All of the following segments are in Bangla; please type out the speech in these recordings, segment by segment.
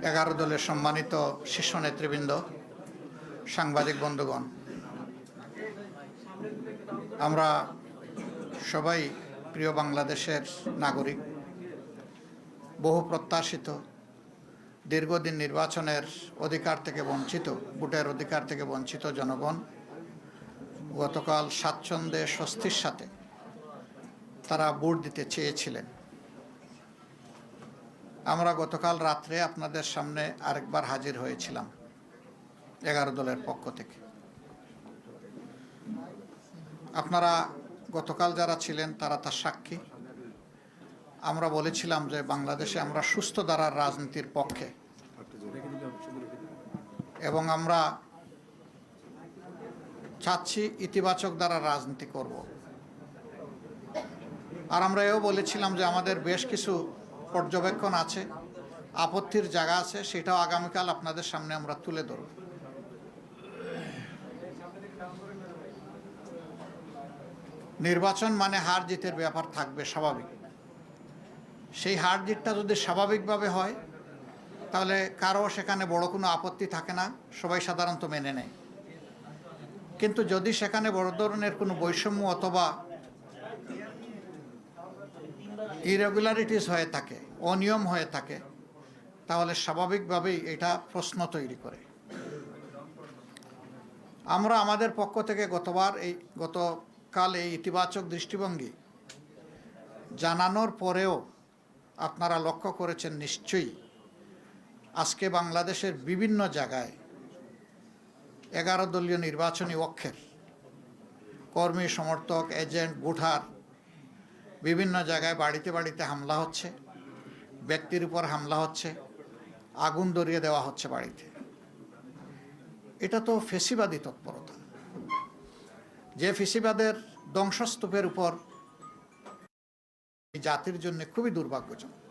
11 দলের সম্মানিত শীর্ষ নেতৃবৃন্দ, সাংবাদিক বন্ধুগণ, আমরা সবাই প্রিয় বাংলাদেশের নাগরিক। বহু প্রত্যাশিত দীর্ঘদিন নির্বাচনের অধিকার থেকে বঞ্চিত, ভোটের অধিকার থেকে বঞ্চিত জনগণ গতকাল স্বাচ্ছন্দ্যে স্বস্তির সাথে তারা ভোট দিতে চেয়েছিলেন। আমরা গতকাল রাত্রে আপনাদের সামনে আরেকবার হাজির হয়েছিলাম 11 দলের পক্ষ থেকে। আপনারা গতকাল যারা ছিলেন তারা তার সাক্ষী। আমরা বলেছিলাম যে বাংলাদেশে আমরা সুস্থ ধারার রাজনীতির পক্ষে এবং আমরা চাচ্ছি ইতিবাচক ধারার রাজনীতি করব। আর আমরা এও বলেছিলাম যে আমাদের বেশ কিছু পর্যবেক্ষণ আছে, আপত্তির জায়গা আছে, সেটাও আগামীকাল আপনাদের সামনে আমরা তুলে ধরব। নির্বাচন মানে হার জিতের ব্যাপার থাকবে, স্বাভাবিক। সেই হার জিতটা যদি স্বাভাবিকভাবে হয় তাহলে কারো সেখানে বড় কোনো আপত্তি থাকে না, সবাই সাধারণত মেনে নেয়। কিন্তু যদি সেখানে বড় ধরনের কোনো বৈষম্য অথবা ইরেগুলারিটিস হয়ে থাকে, অনিয়ম হয়ে থাকে, তাহলে স্বাভাবিকভাবেই এটা প্রশ্ন তৈরি করে। আমরা আমাদের পক্ষ থেকে গতকাল এই ইতিবাচক দৃষ্টিভঙ্গি জানানোর পরেও আপনারা লক্ষ্য করেছেন নিশ্চয়ই আজকে বাংলাদেশের বিভিন্ন জায়গায় 11 দলীয় নির্বাচনী অক্ষের কর্মী, সমর্থক, এজেন্ট, ভোটার বিভিন্ন জায়গায় বাড়িতে বাড়িতে হামলা হচ্ছে, ব্যক্তির উপর হামলা হচ্ছে, আগুন ধরিয়ে দেওয়া হচ্ছে বাড়িতে। এটা তো ফেসিবাদী তৎপরতা, যে ফেসিবাদের ধ্বংসস্তূপের উপর এই জাতির জন্য খুবই দুর্ভাগ্যজনক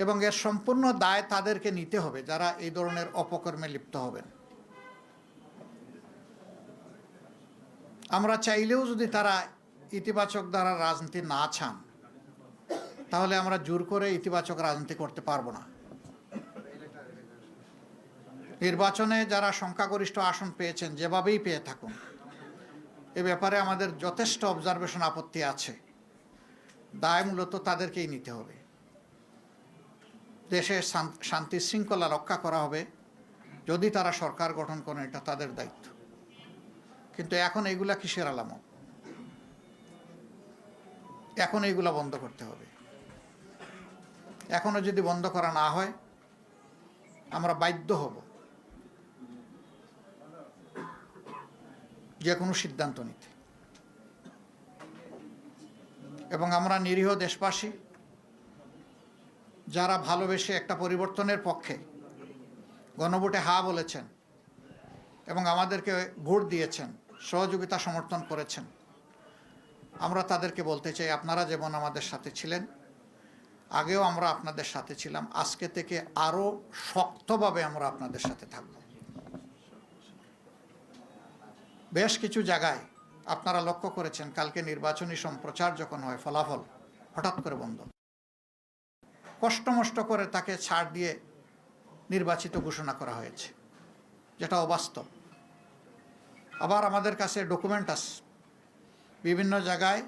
এবং এর সম্পূর্ণ দায় তাদেরকে নিতে হবে যারা এই ধরনের অপকর্মে লিপ্ত হবেন। আমরা চাইলেও যদি তারা ইতিবাচক দ্বারা রাজনীতি না চান তাহলে আমরা জোর করে ইতিবাচক রাজনীতি করতে পারবো না। নির্বাচনে যারা সংখ্যাগরিষ্ঠ আসন পেয়েছেন, যেভাবেই পেয়ে থাকুন, এ ব্যাপারে আমাদের যথেষ্ট অবজারভেশন, আপত্তি আছে। দায় মূলত তাদেরকেই নিতে হবে। দেশের শান্তি শৃঙ্খলা রক্ষা করা হবে যদি তারা সরকার গঠন করেন, এটা তাদের দায়িত্ব। কিন্তু এখন এইগুলা কিসের আলামত? এখন এইগুলা বন্ধ করতে হবে। এখনো যদি বন্ধ করা না হয় আমরা বাধ্য হব যে কোনো সিদ্ধান্ত নিতে। এবং আমরা নিরীহ দেশবাসী যারা ভালোবেসে একটা পরিবর্তনের পক্ষে গণভোটে হা বলেছেন এবং আমাদেরকে ভোট দিয়েছেন, সহযোগিতা সমর্থন করেছেন, আমরা তাদেরকে বলতে চাই, আপনারা যেমন আমাদের সাথে ছিলেন, আগেও আমরা আপনাদের সাথে ছিলাম, আজকে থেকে আরও শক্তভাবে আমরা আপনাদের সাথে থাকব। বেশ কিছু জায়গায় আপনারা লক্ষ্য করেছেন, কালকে নির্বাচনী সম্প্রচার যখন হয়, ফলাফল হঠাৎ করে বন্ধ, কষ্টমষ্ট করে তাকে ছাড় দিয়ে নির্বাচিত ঘোষণা করা হয়েছে, যেটা অবাস্তব। আবার আমাদের কাছে ডকুমেন্ট আছে, বিভিন্ন জায়গায়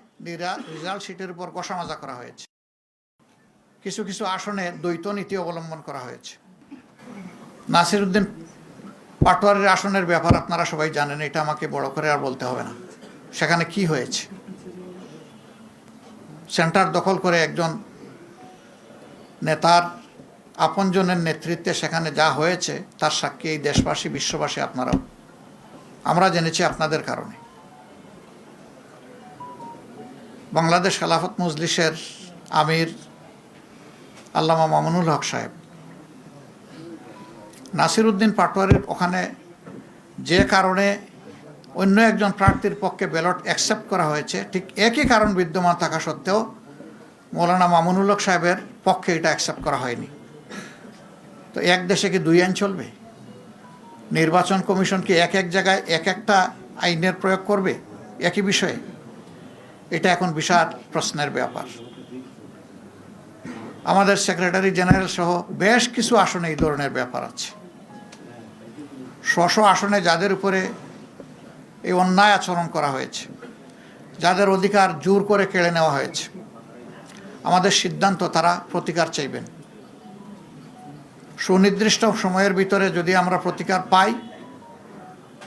রেজাল্ট শিটের উপর কষামাজা করা হয়েছে, কিছু কিছু আসনে দ্বৈত নীতি অবলম্বন করা হয়েছে। নাসিরউদ্দিন পাটোয়ারির আসনের ব্যাপার আপনারা সবাই জানেন, এটা আমাকে বড় করে আর বলতে হবে না। সেখানে কি হয়েছে? সেন্টার দখল করে একজন নেতার আপনজনের নেতৃত্বে সেখানে যা হয়েছে তার সাক্ষী এই দেশবাসী, বিশ্ববাসী, আপনারাও। আমরা জেনেছি আপনাদের কারণে। বাংলাদেশ খেলাফত মজলিসের আমির আল্লামা মামুনুল হক সাহেব নাসিরউদ্দিন পাটোয়ারির ওখানে যে কারণে অন্য একজন প্রার্থীর পক্ষে ব্যালট অ্যাকসেপ্ট করা হয়েছে, ঠিক একই কারণ বিদ্যমান থাকা সত্ত্বেও মৌলানা মামুনুল হক সাহেবের পক্ষে এটা অ্যাকসেপ্ট করা হয়নি। তো এক দেশে কি দুই আইন চলবে? নির্বাচন কমিশন কি এক এক জায়গায় এক একটা আইনের প্রয়োগ করবে একই বিষয়ে? এটা এখন বিশাল প্রশ্নের ব্যাপার। আমাদের সেক্রেটারি জেনারেল সহ বেশ কিছু আসনে এই ধরনের ব্যাপার আছে। স্ব আসনে যাদের উপরে এই অন্যায় আচরণ করা হয়েছে, যাদের অধিকার জোর করে কেড়ে নেওয়া হয়েছে, আমাদের সিদ্ধান্ত তারা প্রতিকার চাইবেন। সুনির্দিষ্ট সময়ের ভিতরে যদি আমরা প্রতিকার পাই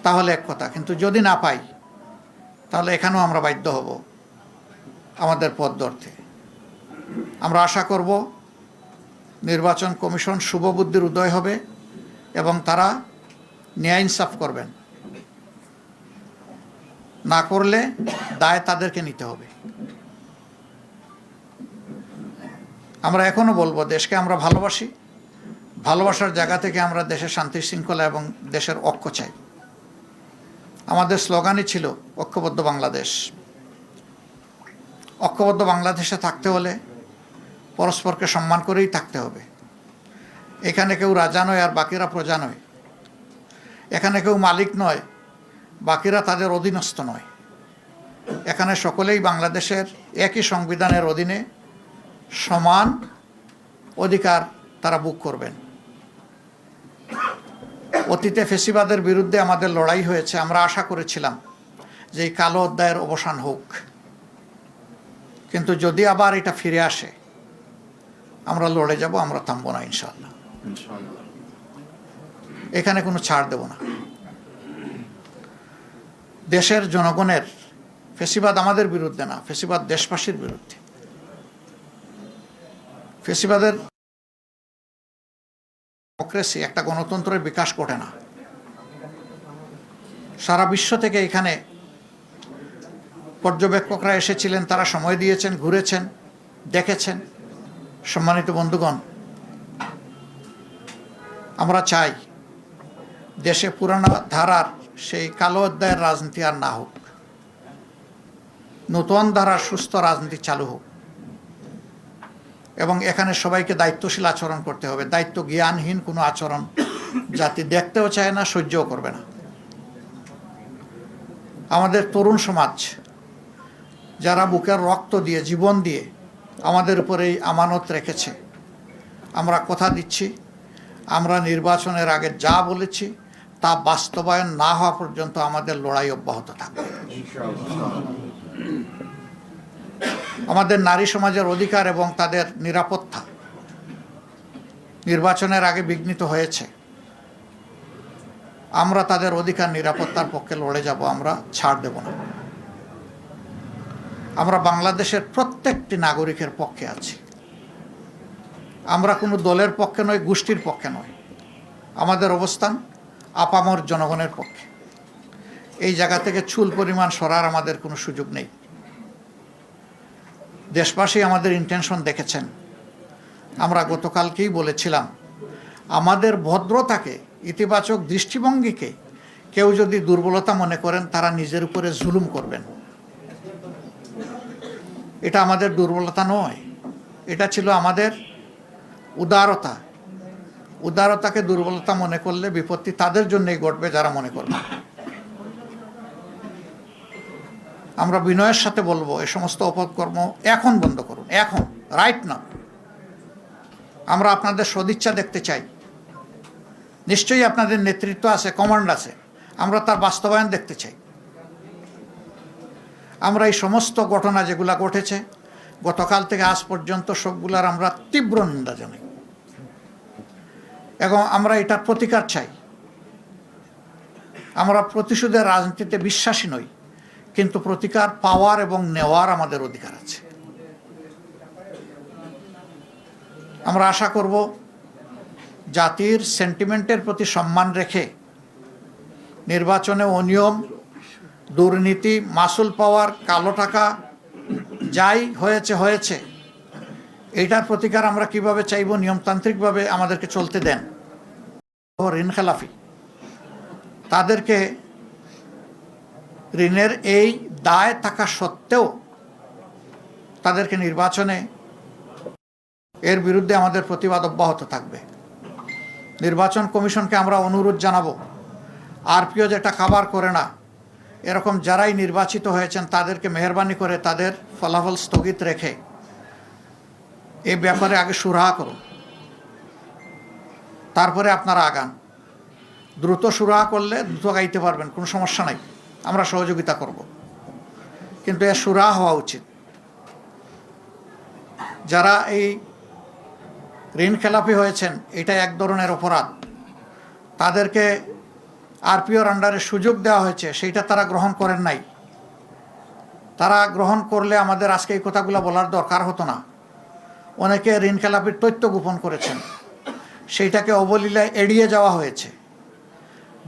তাহলে এক কথা, কিন্তু যদি না পাই তাহলে এখানেও আমরা বাধ্য হব আমাদের পথ ধরতে। আমরা আশা করব নির্বাচন কমিশন শুভবুদ্ধির উদয় হবে এবং তারা ন্যায় ইনসাফ করবেন। না করলে দায় তাদেরকে নিতে হবে। আমরা এখনো বলবো, দেশকে আমরা ভালোবাসি, ভালোবাসার জায়গা থেকে আমরা দেশের শান্তি শৃঙ্খলা এবং দেশের ঐক্য চাই। আমাদের স্লোগানই ছিল ঐক্যবদ্ধ বাংলাদেশ। ঐক্যবদ্ধ বাংলাদেশে থাকতে হলে পরস্পরকে সম্মান করেই থাকতে হবে। এখানে কেউ রাজা নয় আর বাকিরা প্রজা নয়। এখানে কেউ মালিক নয়, বাকিরা তাদের অধীনস্থ নয়। এখানে সকলেই বাংলাদেশের একই সংবিধানের অধীনে সমান অধিকার তারা ভোগ করবেন। অতীতে ফ্যাসিবাদের বিরুদ্ধে আমাদের লড়াই হয়েছে। আমরা আশা করেছিলাম যে এই কালো অধ্যায়ের অবসান হোক, কিন্তু যদি আবার এটা ফিরে আসে আমরা লড়ে যাব, আমরা থামবো না ইনশাআল্লাহ। এখানে কোনো ছাড় দেব না। দেশের জনগণের, ফ্যাসিবাদ আমাদের বিরুদ্ধে না, ফ্যাসিবাদ দেশবাসীর বিরুদ্ধে। ফ্যাসিবাদের ডেমোক্রেসি, একটা গণতন্ত্রের বিকাশ ঘটে না। সারা বিশ্ব থেকে এখানে পর্যবেক্ষকরা এসেছিলেন, তারা সময় দিয়েছেন, ঘুরেছেন, দেখেছেন। সম্মানিত বন্ধুগণ, আমরা চাই দেশে পুরানো ধারার সেই কালো অধ্যায়ের রাজনীতি আর না হোক, নতুন ধারার সুস্থ রাজনীতি চালু হোক। এবং এখানে সবাইকে দায়িত্বশীল আচরণ করতে হবে। দায়িত্ব জ্ঞানহীন কোনো আচরণ জাতি দেখতেও চায় না, সহ্যও করবে না। আমাদের তরুণ সমাজ যারা বুকের রক্ত দিয়ে, জীবন দিয়ে আমাদের উপরে এই আমানত রেখেছে, আমরা কথা দিচ্ছি, আমরা নির্বাচনের আগে যা বলেছি তা বাস্তবায়ন না হওয়া পর্যন্ত আমাদের লড়াই অব্যাহত থাকবে। আমাদের নারী সমাজের অধিকার এবং তাদের নিরাপত্তা নির্বাচনের আগে বিঘ্নিত হয়েছে। আমরা তাদের অধিকার নিরাপত্তার পক্ষে লড়ে যাব, আমরা ছাড় দেব না। আমরা বাংলাদেশের প্রত্যেকটি নাগরিকের পক্ষে আছি। আমরা কোনো দলের পক্ষে নয়, গোষ্ঠীর পক্ষে নয়। আমাদের অবস্থান আপামর জনগণের পক্ষে। এই জায়গা থেকে চুল পরিমাণ সরার আমাদের কোনো সুযোগ নেই। দেশবাসী আমাদের ইন্টেনশন দেখেছেন। আমরা গতকালকেই বলেছিলাম, আমাদের ভদ্রতাকে, ইতিবাচক দৃষ্টিভঙ্গিকে কেউ যদি দুর্বলতা মনে করেন, তারা নিজের উপরে জুলুম করবেন। এটা আমাদের দুর্বলতা নয়, এটা ছিল আমাদের উদারতা। উদারতাকে দুর্বলতা মনে করলে বিপত্তি তাদের জন্যই ঘটবে যারা মনে করবে। আমরা বিনয়ের সাথে বলবো, এই সমস্ত অপকর্ম এখন বন্ধ করুন, এখন, রাইট না। আমরা আপনাদের সদিচ্ছা দেখতে চাই। নিশ্চয়ই আপনাদের নেতৃত্ব আছে, কমান্ড আছে, আমরা তার বাস্তবায়ন দেখতে চাই। আমরা এই সমস্ত ঘটনা যেগুলা ঘটেছে গতকাল থেকে আজ পর্যন্ত, সবগুলার আমরা তীব্র নিন্দা জানাই এবং আমরা এটার প্রতিকার চাই। আমরা প্রতিশোধের রাজনীতিতে বিশ্বাসী নই, কিন্তু প্রতিকার পাওয়ার এবং নেওয়ার আমাদের অধিকার আছে। আমরা আশা করব জাতির সেন্টিমেন্টের প্রতি সম্মান রেখে নির্বাচনে অনিয়ম, দুর্নীতি, মাসুল পাওয়ার, কালো টাকা যাই হয়েছে, এইটার প্রতিকার আমরা কিভাবে চাইব, নিয়মতান্ত্রিকভাবে আমাদেরকে চলতে দেন। ঋণ খেলাফি, তাদেরকে ঋণের এই দায় থাকা সত্ত্বেও তাদেরকে নির্বাচনে, এর বিরুদ্ধে আমাদের প্রতিবাদ অব্যাহত থাকবে। নির্বাচন কমিশনকে আমরা অনুরোধ জানাবো, আরপিও যেটা কাভার করে না, এরকম যারাই নির্বাচিত হয়েছেন তাদেরকে মেহরবানি করে তাদের ফলাফল স্থগিত রেখে এই ব্যাপারে আগে সুরাহা করুন, তারপরে আপনারা আগান। দ্রুত সুরাহা করলে দ্রুত গাইতে পারবেন, কোনো সমস্যা নাই, আমরা সহযোগিতা করব। কিন্তু এর সুরাহা হওয়া উচিত। যারা এই ঋণ খেলাপি হয়েছেন, এটা এক ধরনের অপরাধ। তাদেরকে আরপিওর আন্ডারে সুযোগ দেওয়া হয়েছে, সেইটা তারা গ্রহণ করেন নাই। তারা গ্রহণ করলে আমাদের আজকে এই কথাগুলো বলার দরকার হতো না। অনেকে ঋণ খেলাপির তথ্য গোপন করেছেন, সেইটাকে অবলীলায় এড়িয়ে যাওয়া হয়েছে।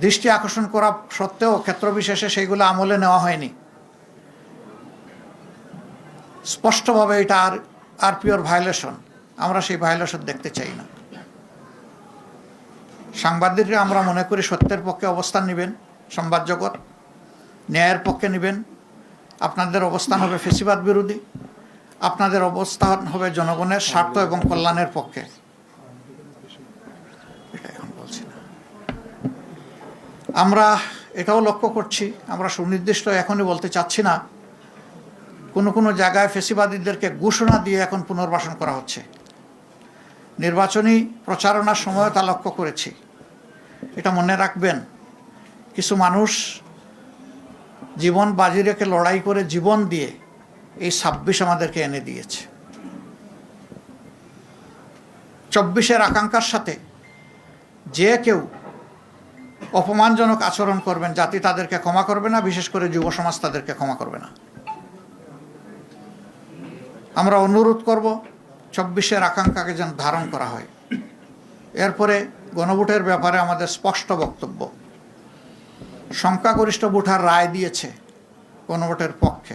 দৃষ্টি আকর্ষণ করা সত্ত্বেও ক্ষেত্রবিশেষে সেইগুলো আমলে নেওয়া হয়নি। স্পষ্টভাবে এটা আরপিওর ভায়োলেশন, আমরা সেই ভায়োলেশন দেখতে চাই না। সাংবাদিকরা আমরা মনে করি সত্যের পক্ষে অবস্থান নেবেন, সংবাদ জগৎ ন্যায়ের পক্ষে নেবেন। আপনাদের অবস্থান হবে ফ্যাসিবাদ বিরোধী, আপনাদের অবস্থান হবে জনগণের স্বার্থ এবং কল্যাণের পক্ষে। এটা এখন বলছি না। আমরা এটাও লক্ষ্য করছি, আমরা সুনির্দিষ্ট এখনই বলতে চাচ্ছি না, কোনো কোনো জায়গায় ফ্যাসিবাদীদেরকে ঘোষণা দিয়ে এখন পুনর্বাসন করা হচ্ছে। নির্বাচনী প্রচারণার সময় তা লক্ষ্য করেছি। এটা মনে রাখবেন, কিছু মানুষ জীবন বাজি রেখে লড়াই করে জীবন দিয়ে এই ২৬ আমাদেরকে এনে দিয়েছে। ২৪-এর আকাঙ্ক্ষার সাথে যে কেউ অপমানজনক আচরণ করবেন, জাতি তাদেরকে ক্ষমা করবে না, বিশেষ করে যুব সমাজ তাদেরকে ক্ষমা করবে না। আমরা অনুরোধ করব ২৪-এর আকাঙ্ক্ষাকে যেন ধারণ করা হয়। এরপরে গণভোটের ব্যাপারে আমাদের স্পষ্ট বক্তব্য। সংখ্যাগরিষ্ঠ ভোটার রায় দিয়েছে গণভোটের পক্ষে,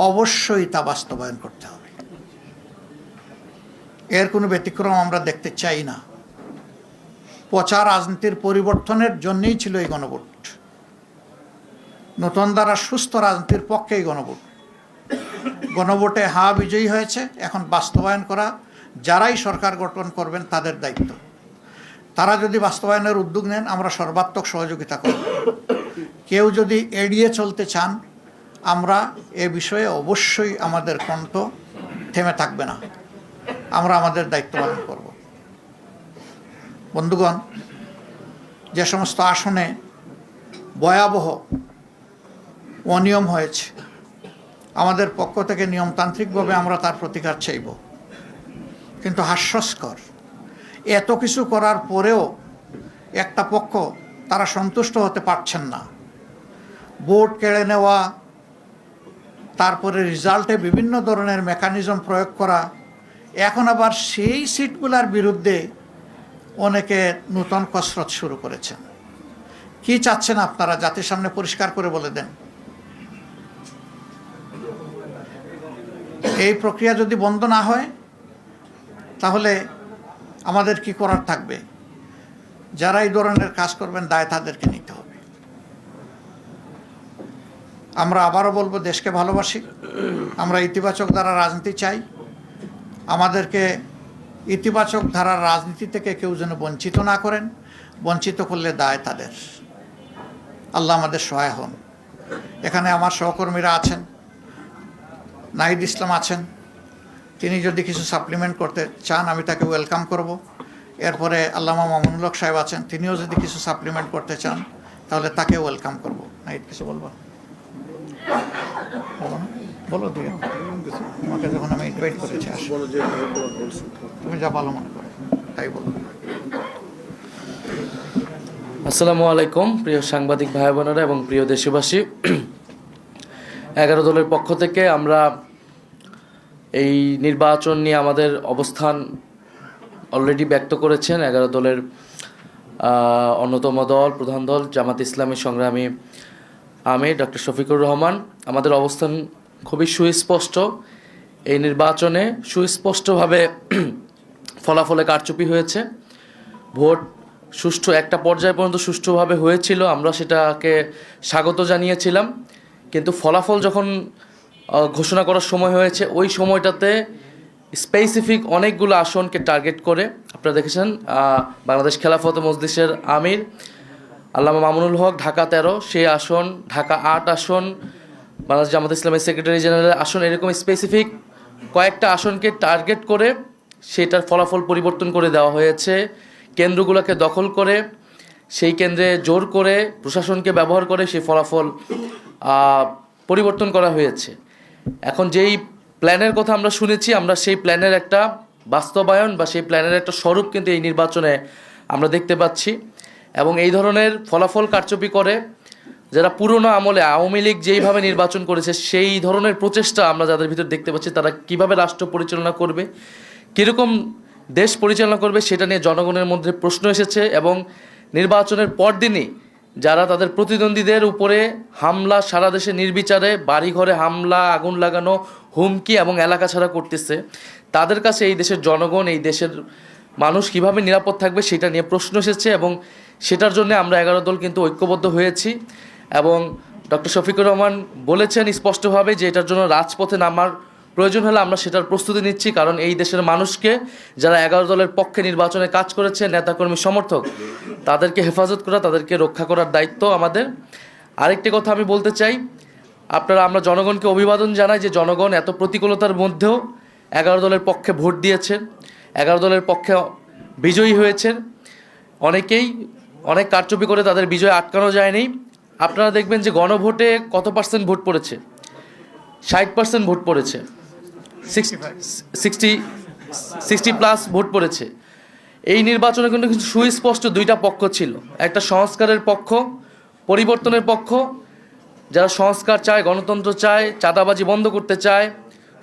অবশ্যই তা বাস্তবায়ন করতে হবে। এর কোনো ব্যতিক্রম আমরা দেখতে চাই না। পচা রাজনীতির পরিবর্তনের জন্যই ছিল এই গণভোট। নতুন দ্বারা সুস্থ রাজনীতির পক্ষেই গণভোট। গণভোটে হা বিজয়ী হয়েছে, এখন বাস্তবায়ন করা যারাই সরকার গঠন করবেন তাদের দায়িত্ব। তারা যদি বাস্তবায়নের উদ্যোগ নেন, আমরা সর্বাত্মক সহযোগিতা করব। কেউ যদি এড়িয়ে চলতে চান, আমরা এ বিষয়ে অবশ্যই আমাদের কণ্ঠ থেমে থাকবে না, আমরা আমাদের দায়িত্ব পালন করব। বন্ধুগণ, যে সমস্ত আসনে ভয়াবহ অনিয়ম হয়েছে, আমাদের পক্ষ থেকে নিয়মতান্ত্রিকভাবে আমরা তার প্রতিকার চাইব। কিন্তু হাস্যস্কর, এত কিছু করার পরেও একটা পক্ষ তারা সন্তুষ্ট হতে পারছেন না। ভোট কেড়ে নেওয়া, তারপরে রেজাল্টে বিভিন্ন ধরনের মেকানিজম প্রয়োগ করা, এখন আবার সেই সিটগুলোর বিরুদ্ধে অনেকে নতুন কসরত শুরু করেছেন। কি চাচ্ছেন আপনারা? জাতির সামনে পরিষ্কার করে বলে দেন। এই প্রক্রিয়া যদি বন্ধ না হয়, তাহলে আমাদের কি করার থাকবে? যারা এই ধরনের কাজ করবেন, দায় তাদেরকে নিতে হবে। আমরা আবারও বলবো, দেশকে ভালোবাসি, আমরা ইতিবাচক ধারার রাজনীতি চাই। আমাদেরকে ইতিবাচক ধারার রাজনীতি থেকে কেউ যেন বঞ্চিত না করেন। বঞ্চিত করলে দায় তাদের। আল্লাহ আমাদের সহায় হন। এখানে আমার সহকর্মীরা আছেন, নাহিদ ইসলাম আছেন, তিনি যদি কিছু সাপ্লিমেন্ট করতে চান আমি তাকে ওয়েলকাম করব। এরপরে আল্লামা মামুনুল হক সাহেব আছেন, তিনিও যদি কিছু সাপ্লিমেন্ট করতে চান তাহলে তাকে ওয়েলকাম করব। নাহিদ, কিছু বলবো? বলো দিয়ে, তোমাকে যখন আমি ইনভাইট করেছি, তুমি যা ভালো মনে করো তাই বলো। আসসালামু আলাইকুম প্রিয় সাংবাদিক ভাই বোনেরা এবং প্রিয় দেশবাসী। 11 দলের পক্ষ থেকে আমরা এই নির্বাচন নিয়ে আমাদের অবস্থান অলরেডি ব্যক্ত করেছেন 11 দলের অন্যতম দল, প্রধান দল জামাত ইসলামী সংগ্রামী আমির ডক্টর শফিকুর রহমান। আমাদের অবস্থান খুবই সুস্পষ্ট। এই নির্বাচনে সুস্পষ্টভাবে ফলাফলে কারচুপি হয়েছে। ভোট সুষ্ঠু একটা পর্যায় পর্যন্ত সুষ্ঠুভাবে হয়েছিল, আমরা সেটাকে স্বাগত জানিয়েছিলাম। কিন্তু ফলাফল যখন ঘোষণা করার সময় হয়েছে, ওই সময়টাতে স্পেসিফিক অনেকগুলো আসনকে টার্গেট করে, আপনারা দেখেছেন বাংলাদেশ খেলাফত মজলিসের আমির আল্লামা মামুনুল হক ঢাকা 13 সেই আসন, ঢাকা 8 আসন, বাংলাদেশ জামাত ইসলামের সেক্রেটারি জেনারেলের আসন, এরকম স্পেসিফিক কয়েকটা আসনকে টার্গেট করে সেটার ফলাফল পরিবর্তন করে দেওয়া হয়েছে। কেন্দ্রগুলোকে দখল করে সেই কেন্দ্রে জোর করে প্রশাসনকে ব্যবহার করে সেই ফলাফল পরিবর্তন করা হয়েছে। এখন যেই প্ল্যানের কথা আমরা শুনেছি, আমরা সেই প্ল্যানের একটা বাস্তবায়ন বা সেই প্ল্যানের একটা স্বরূপ কিন্তু এই নির্বাচনে আমরা দেখতে পাচ্ছি। এবং এই ধরনের ফলাফল কারচুপি করে যারা পুরনো আমলে আওয়ামী লীগ যেইভাবে নির্বাচন করেছে সেই ধরনের প্রচেষ্টা আমরা যাদের ভিতর দেখতে পাচ্ছি, তারা কিভাবে রাষ্ট্র পরিচালনা করবে, কীরকম দেশ পরিচালনা করবে সেটা নিয়ে জনগণের মধ্যে প্রশ্ন এসেছে। এবং নির্বাচনের পরদিনই যারা তাদের প্রতিদ্বন্দ্বীদের উপরে হামলা, সারা দেশে নির্বিচারে বাড়িঘরে হামলা, আগুন লাগানো, হুমকি এবং এলাকা ছাড়া করতেছে, তাদের কাছে এই দেশের জনগণ, এই দেশের মানুষ কিভাবে নিরাপদ থাকবে সেটা নিয়ে প্রশ্ন এসেছে। এবং সেটার জন্য আমরা 11 দল কিন্তু ঐক্যবদ্ধ হয়েছি। এবং ডক্টর শফিকুর রহমান বলেছেন স্পষ্টভাবে যে এটার জন্য রাজপথে নামার প্রয়োজন হলে আমরা সেটার প্রস্তুতি নিচ্ছি। কারণ এই দেশের মানুষকে, যারা 11 দলের পক্ষে নির্বাচনে কাজ করেছে, নেতাকর্মী সমর্থক, তাদেরকে হেফাজত করা, তাদেরকে রক্ষা করার দায়িত্ব আমাদের। আরেকটি কথা আমি বলতে চাই, আমরা জনগণকে অভিবাদন জানাই যে জনগণ এত প্রতিকূলতার মধ্যেও 11 দলের পক্ষে ভোট দিয়েছেন, 11 দলের পক্ষে বিজয়ী হয়েছেন। অনেকেই অনেক কারচুপি করে তাদের বিজয় আটকানো যায়নি। আপনারা দেখবেন যে গণভোটে কত পার্সেন্ট ভোট পড়েছে? 60% ভোট পড়েছে, 60+ ভোট পড়েছে। এই নির্বাচনে কিন্তু সুস্পষ্ট দুইটা পক্ষ ছিল, একটা সংস্কারের পক্ষ, পরিবর্তনের পক্ষ, যারা সংস্কার চায়, গণতন্ত্র চায়, চাঁদাবাজি বন্ধ করতে চায়,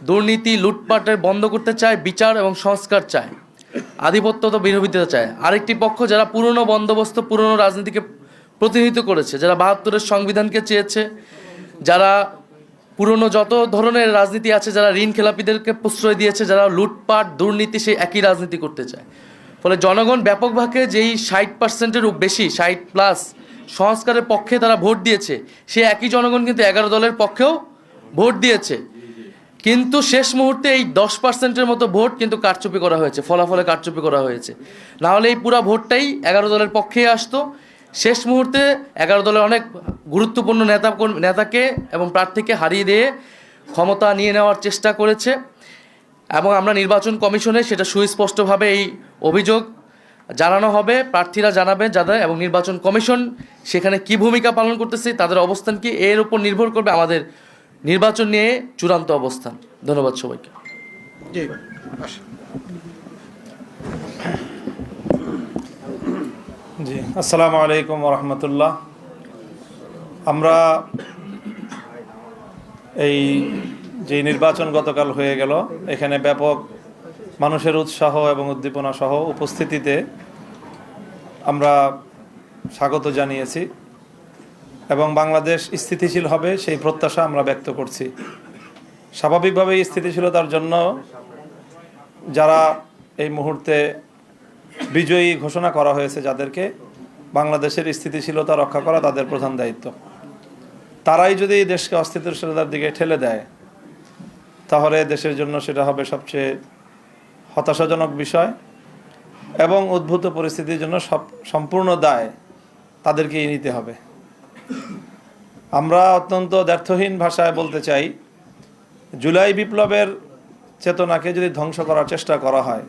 দুর্নীতি লুটপাটের বন্ধ করতে চায়, বিচার এবং সংস্কার চায়, আধিপত্য তো বিরোধিতা চায়। আরেকটি পক্ষ যারা পুরনো বন্দোবস্ত, পুরনো রাজনীতিকে প্রতিনিধিত্ব করেছে, যারা 72-এর সংবিধানকে চেয়েছে, যারা পুরনো যত ধরনের রাজনীতি আছে, যারা ঋণ খেলাপিদেরকে প্রশ্রয় দিয়েছে, যারা লুটপাট দুর্নীতি, সেই একই রাজনীতি করতে চায়। ফলে জনগণ ব্যাপকভাবে যেই 60%-এর বেশি, 60+ সংস্কারের পক্ষে তারা ভোট দিয়েছে, সেই একই জনগণ কিন্তু 11 দলের পক্ষেও ভোট দিয়েছে। কিন্তু শেষ মুহূর্তে এই 10%-এর মতো ভোট কিন্তু কারচুপি করা হয়েছে, ফলাফলে কারচুপি করা হয়েছে। নাহলে এই পুরো ভোটটাই 11 দলের পক্ষেই আসতো। শেষ মুহূর্তে 11 দলের অনেক গুরুত্বপূর্ণ নেতাকে এবং প্রার্থীকে হারিয়ে দিয়ে ক্ষমতা নিয়ে নেওয়ার চেষ্টা করেছে। এবং আমরা নির্বাচন কমিশনে সেটা সুস্পষ্টভাবে এই অভিযোগ জানানো হবে, প্রার্থীরা জানাবে যাদের, এবং নির্বাচন কমিশন সেখানে কি ভূমিকা পালন করতেছে, তাদের অবস্থান কি, এর উপর নির্ভর করবে আমাদের নির্বাচন নিয়ে চূড়ান্ত অবস্থান। ধন্যবাদ সবাইকে। জি, জি, আসসালামু আলাইকুম রহমতুল্লাহ। আমরা এই যে নির্বাচন গতকাল হয়ে গেল, এখানে ব্যাপক মানুষের উৎসাহ এবং উদ্দীপনা সহ উপস্থিতিতে আমরা স্বাগত জানিয়েছি এবং বাংলাদেশ স্থিতিশীল হবে সেই প্রত্যাশা আমরা ব্যক্ত করছি। স্বাভাবিকভাবেই স্থিতিশীলতার জন্য যারা এই মুহূর্তে বিজয়ী ঘোষণা করা হয়েছে, যাদেরকে বাংলাদেশের স্থিতিশীলতা রক্ষা করা তাদের প্রধান দায়িত্ব, তারাই যদি দেশকে অস্থিতিশীলতার দিকে ঠেলে দেয়, তাহলে দেশের জন্য সেটা হবে সবচেয়ে হতাশাজনক বিষয় এবং উদ্ভূত পরিস্থিতির জন্য সম্পূর্ণ দায় তাদেরকেই নিতে হবে। আমরা অত্যন্ত দ্ব্যর্থহীন ভাষায় বলতে চাই, জুলাই বিপ্লবের চেতনাকে যদি ধ্বংস করার চেষ্টা করা হয়,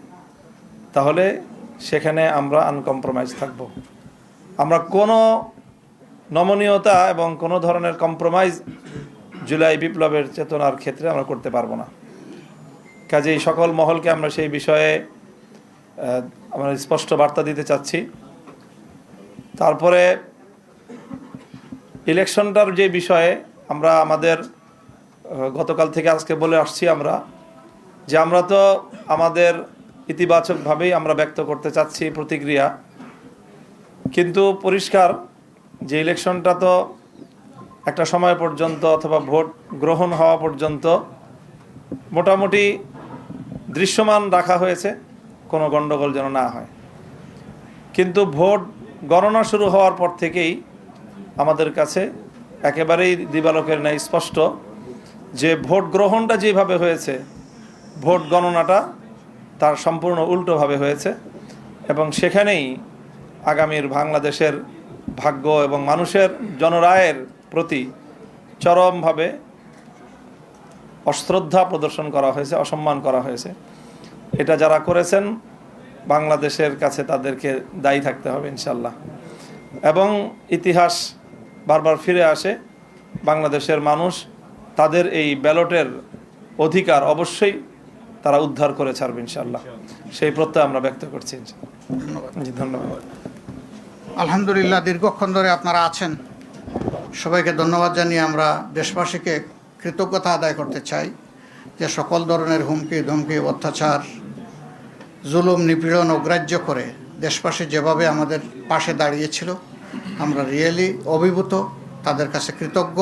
তাহলে সেখানে আমরা আনকম্প্রোমাইজ থাকব। আমরা কোনো নমনীয়তা এবং কোনো ধরনের কম্প্রোমাইজ জুলাই বিপ্লবের চেতনার ক্ষেত্রে আমরা করতে পারবো না। কাজেই সকল মহলকে আমরা সেই বিষয়ে আমরা স্পষ্ট বার্তা দিতে চাচ্ছি। তারপরে ইলেকশনটার যে বিষয়ে আমরা আমাদের গতকাল থেকে আজকে বলে আসছি, আমরা তো আমাদের ইতিবাচকভাবেই আমরা ব্যক্ত করতে চাচ্ছি প্রতিক্রিয়া, কিন্তু পরিষ্কার যে ইলেকশনটা তো একটা সময় পর্যন্ত অথবা ভোট গ্রহণ হওয়া পর্যন্ত মোটামুটি দৃশ্যমান রাখা হয়েছে, কোনো গণ্ডগোল যেন না হয়। কিন্তু ভোট গণনা শুরু হওয়ার পর থেকেই আমাদের কাছে একেবারেই দিবালোকের ন্যায় স্পষ্ট যে ভোট গ্রহণটা যেভাবে হয়েছে, ভোট গণনাটা তার সম্পূর্ণ উল্টোভাবে হয়েছে এবং সেখানেই আগামীর বাংলাদেশের ভাগ্য এবং মানুষের জনরায়ের প্রতি চরমভাবে অশ্রদ্ধা প্রদর্শন করা হয়েছে, অসম্মান করা হয়েছে। এটা যারা করেছেন বাংলাদেশের কাছে তাদেরকে দায়ী থাকতে হবে ইনশাল্লাহ। এবং ইতিহাস বারবার ফিরে আসে, বাংলাদেশের মানুষ তাদের এই ব্যালটের অধিকার অবশ্যই তারা উদ্ধার করে ছাড়বে ইনশাল্লাহ, সেই প্রত্যয় আমরা ব্যক্ত করছি। ধন্যবাদ। জি, ধন্যবাদ। আলহামদুলিল্লাহ, দীর্ঘক্ষণ ধরে আপনারা আছেন, সবাইকে ধন্যবাদ জানিয়ে আমরা দেশবাসীকে কৃতজ্ঞতা আদায় করতে চাই যে সকল ধরনের হুমকি ধমকি অত্যাচার জুলুম নিপীড়ন অগ্রাহ্য করে দেশবাসী যেভাবে আমাদের পাশে দাঁড়িয়েছিল, আমরা রিয়েলি অভিভূত, তাদের কাছে কৃতজ্ঞ।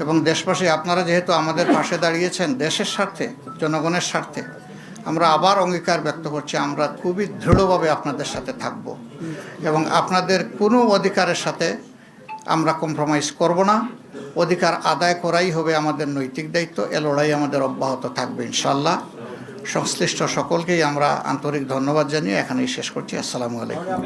এবং দেশবাসী আপনারা যেহেতু আমাদের পাশে দাঁড়িয়েছেন দেশের স্বার্থে, জনগণের স্বার্থে, আমরা আবার অঙ্গীকার ব্যক্ত করছি আমরা খুবই দৃঢ়ভাবে আপনাদের সাথে থাকব এবং আপনাদের কোনো অধিকারের সাথে আমরা কম্প্রোমাইজ করব না। অধিকার আদায় করাই হবে আমাদের নৈতিক দায়িত্ব। এ লড়াই আমাদের অব্যাহত থাকবে ইনশাআল্লাহ। সংশ্লিষ্ট সকলকেই আমরা আন্তরিক ধন্যবাদ জানিয়ে এখানেই শেষ করছি। আসসালামু আলাইকুম।